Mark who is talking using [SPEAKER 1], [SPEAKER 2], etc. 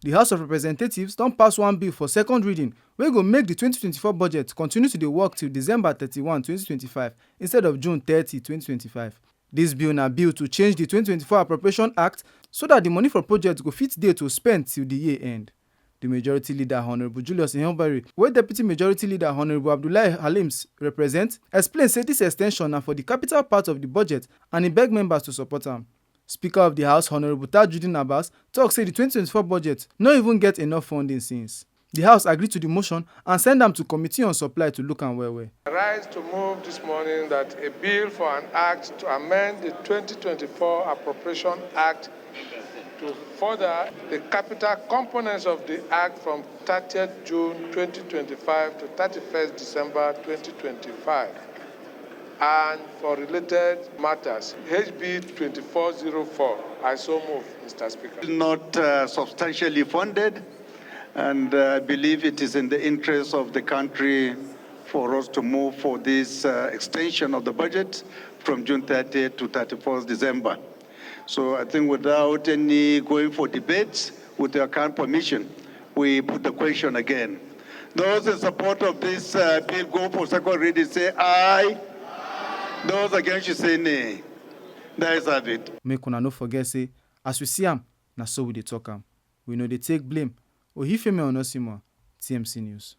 [SPEAKER 1] The House of Representatives don pass one bill for second reading wey go make the 2024 budget continue to dey work till December 31, 2025 instead of June 30, 2025. Dis bill na bill to change the 2024 Appropriation Act so that the money for projects go fit dey to spend till the year end. The Majority Leader Honourable Julius Ihonvbere, wey Deputy Majority Leader Honourable Abdullahi Halims represent, explain say dis ex ten sion na for the capital part of the budget and e beg members to support am. Speaker of the House Honourable Tajuddin Abbas tok say the 2024 budget no even get enough funding since. The House agree to the motion and send am to Committee on Supply to look am well well.
[SPEAKER 2] I rise to move this morning that a bill for an act to amend the 2024 Appropriation Act to further the capital components of the Act from 30th June 2025 to 31st December 2025 and for related matters, HB 2404. I so move, Mr. Speaker.
[SPEAKER 3] Not substantially funded, and I believe it is in the interest of the country for us to move for this extension of the budget from June 30th to 31st December. So I think without any going for debates, with your kind permission, we put the question again. Those in support of this bill go for second reading, say aye. Those against you say nay. That is have it.
[SPEAKER 1] Make una no forget say, as we see am, na so we dey talk am. We no dey take blame. Oyifemi Onosimo, TMC News.